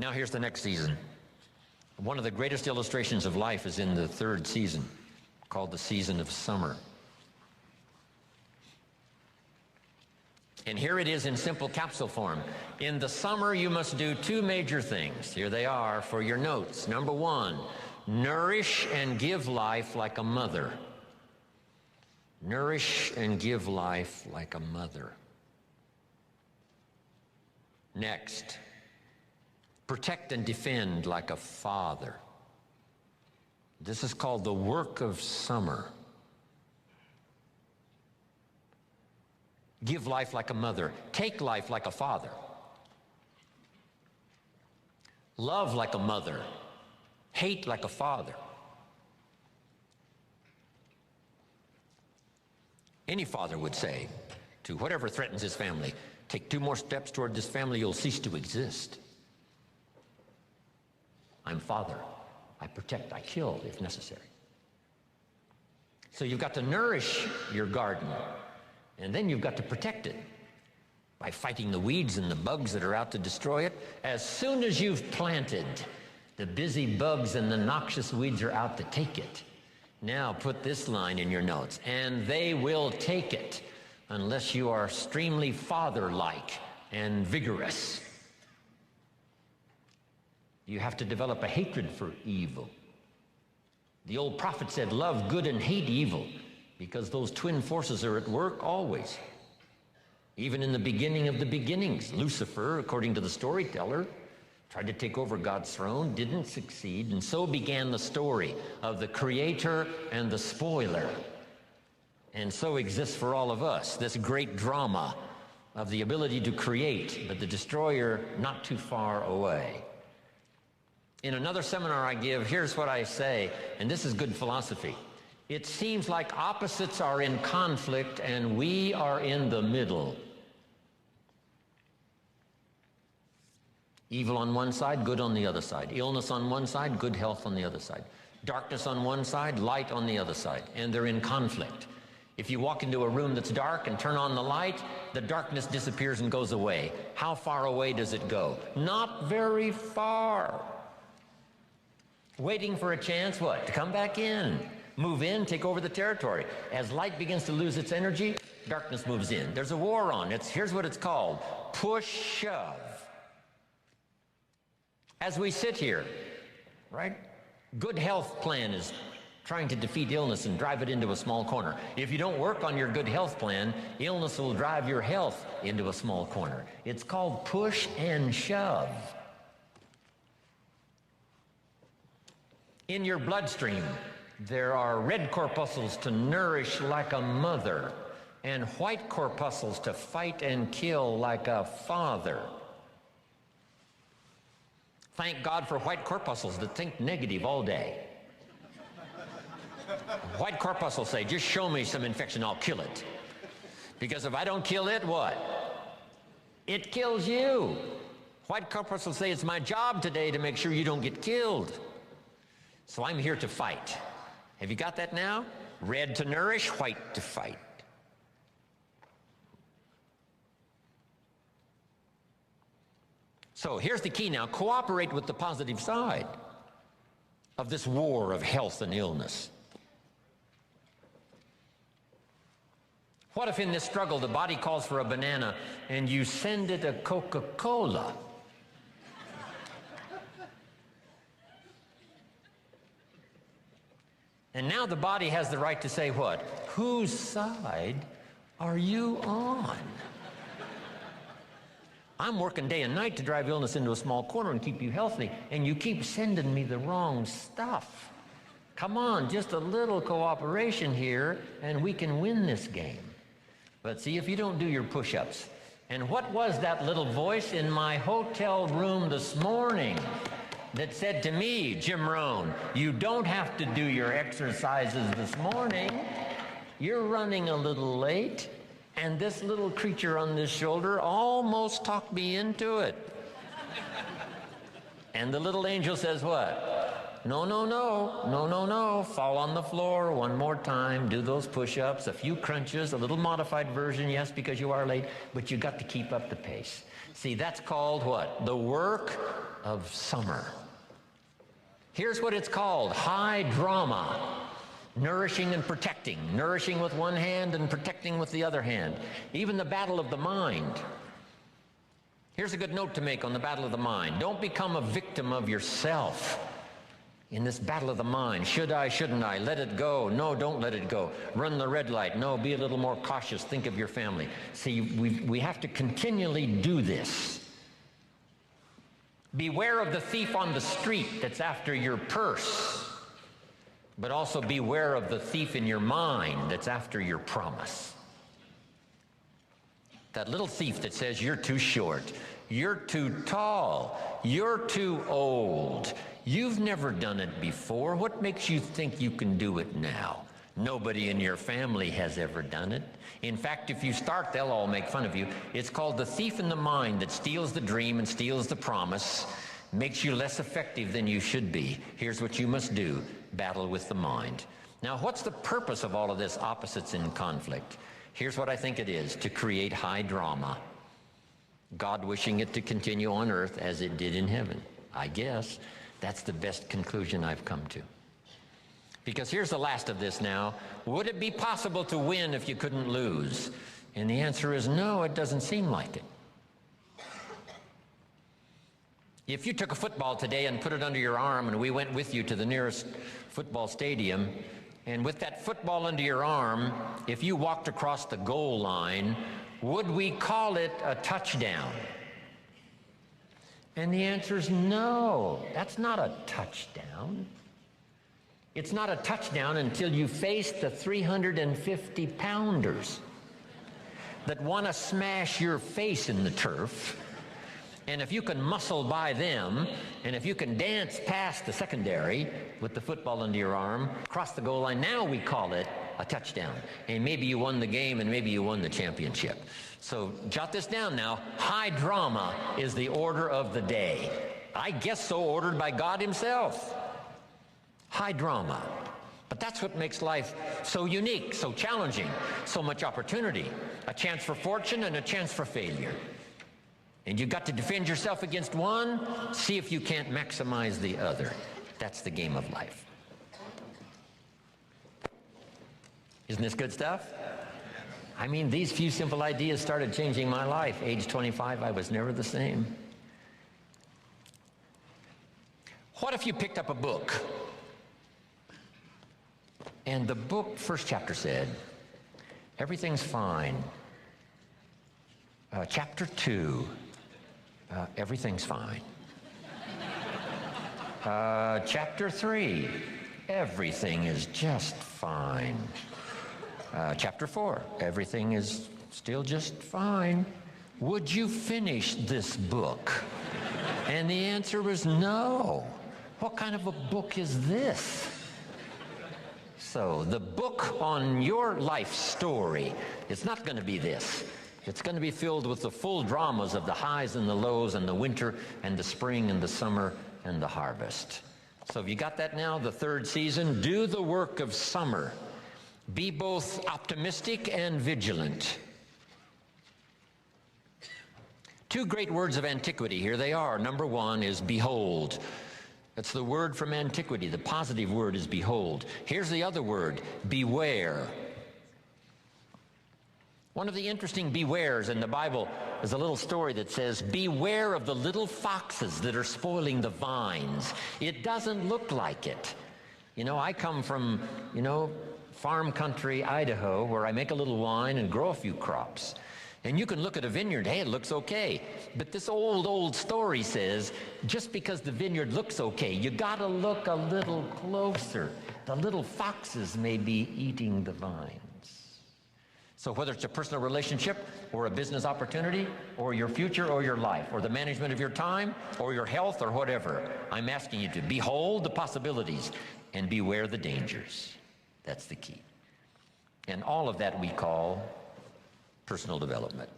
Now here's the next season. One of the greatest illustrations of life is in the third season, called the season of summer. And here it is in simple capsule form. In the summer, you must do two major things. Here they are for your notes. Number one, nourish and give life like a mother. Nourish and give life like a mother. Next, protect and defend like a father. This is called the work of summer. Give life like a mother. Take life like a father. Love like a mother. Hate like a father. Any father would say to whatever threatens his family, take 2 more steps toward this family, you'll cease to exist. I'm father. I protect, I kill if necessary. So you've got to nourish your garden, and then you've got to protect it by fighting the weeds and the bugs that are out to destroy it. As soon as you've planted, the busy bugs and the noxious weeds are out to take it. Now put this line in your notes, and they will take it unless you are extremely father-like and vigorous. You have to develop a hatred for evil. The old prophet said, love good and hate evil, because those twin forces are at work always. Even in the beginning of the beginnings, Lucifer, according to the storyteller, tried to take over God's throne, didn't succeed, and so began the story of the creator and the spoiler. And so exists for all of us this great drama of the ability to create, but the destroyer not too far away. In another seminar I give, here's what I say, and this is good philosophy. It seems like opposites are in conflict and we are in the middle. Evil on one side, good on the other side. Illness on one side, good health on the other side. Darkness on one side, light on the other side. And they're in conflict. If you walk into a room that's dark and turn on the light, the darkness disappears and goes away. How far away does it go? Not very far. Waiting for a chance, what? To come back in. Move in, take over the territory. As light begins to lose its energy, darkness moves in. There's a war on. Here's what it's called. Push-shove. As we sit here, right? Good health plan is trying to defeat illness and drive it into a small corner. If you don't work on your good health plan, illness will drive your health into a small corner. It's called push and shove. In your bloodstream, there are red corpuscles to nourish like a mother and white corpuscles to fight and kill like a father. Thank God for white corpuscles that think negative all day. White corpuscles say, just show me some infection, I'll kill it. Because if I don't kill it, what? It kills you. White corpuscles say, it's my job today to make sure you don't get killed. So I'm here to fight. Have you got that now? Red to nourish, white to fight. So here's the key now. Cooperate with the positive side of this war of health and illness. What if in this struggle the body calls for a banana and you send it a Coca-Cola? And now the body has the right to say what? Whose side are you on? I'm working day and night to drive illness into a small corner and keep you healthy, and you keep sending me the wrong stuff. Come on, just a little cooperation here, and we can win this game. But see, if you don't do your push-ups, and what was that little voice in my hotel room this morning that said to me, Jim Rohn, you don't have to do your exercises this morning. You're running a little late. And this little creature on this shoulder almost talked me into it. And the little angel says what? No, no, no, no, no, no. Fall on the floor one more time. Do those push-ups, a few crunches, a little modified version, yes, because you are late, but you got to keep up the pace. See, that's called what? The work of summer. Here's what it's called: high drama. Nourishing and protecting. Nourishing with one hand and protecting with the other hand. Even the battle of the mind. Here's a good note to make on the battle of the mind. Don't become a victim of yourself in this battle of the mind. Should I, shouldn't I? Let it go. No, don't let it go. Run the red light. No, be a little more cautious. Think of your family. See, we have to continually do this. Beware of the thief on the street that's after your purse, but also beware of the thief in your mind that's after your promise. That little thief that says you're too short, you're too tall, you're too old, you've never done it before. What makes you think you can do it now? Nobody in your family has ever done it. In fact, if you start, they'll all make fun of you. It's called the thief in the mind that steals the dream and steals the promise, makes you less effective than you should be. Here's what you must do: battle with the mind. Now, what's the purpose of all of this opposites in conflict? Here's what I think it is: to create high drama. God wishing it to continue on earth as it did in heaven. I guess that's the best conclusion I've come to. Because here's the last of this now. Would it be possible to win if you couldn't lose? And the answer is no, it doesn't seem like it. If you took a football today and put it under your arm and we went with you to the nearest football stadium, and with that football under your arm, if you walked across the goal line, would we call it a touchdown? And the answer is no, that's not a touchdown. It's not a touchdown until you face the 350-pounders that want to smash your face in the turf. And if you can muscle by them, and if you can dance past the secondary with the football under your arm, cross the goal line, now we call it a touchdown. And maybe you won the game, and maybe you won the championship. So jot this down now. High drama is the order of the day. I guess so ordered by God himself. High drama. But that's what makes life so unique, so challenging, so much opportunity. A chance for fortune and a chance for failure. And you've got to defend yourself against one, see if you can't maximize the other. That's the game of life. Isn't this good stuff? I mean, these few simple ideas started changing my life. Age 25, I was never the same. What if you picked up a book? And the book, first chapter said, everything's fine. Chapter 2, everything's fine. Chapter 3, everything is just fine. Chapter 4, everything is still just fine. Would you finish this book? And the answer was no. What kind of a book is this? So the book on your life story, it's not going to be this. It's going to be filled with the full dramas of the highs and the lows and the winter and the spring and the summer and the harvest. So have you got that now? The third season, do the work of summer. Be both optimistic and vigilant. Two great words of antiquity, here they are. Number one is behold. That's the word from antiquity. The positive word is behold. Here's the other word, beware. One of the interesting bewares in the Bible is a little story that says, beware of the little foxes that are spoiling the vines. It doesn't look like it. You know, I come from, farm country, Idaho, where I make a little wine and grow a few crops. And you can look at a vineyard, hey, it looks okay. But this old story says, just because the vineyard looks okay, you gotta look a little closer. The little foxes may be eating the vines. So whether it's a personal relationship or a business opportunity or your future or your life or the management of your time or your health or whatever, I'm asking you to behold the possibilities and beware the dangers. That's the key. And all of that we call personal development.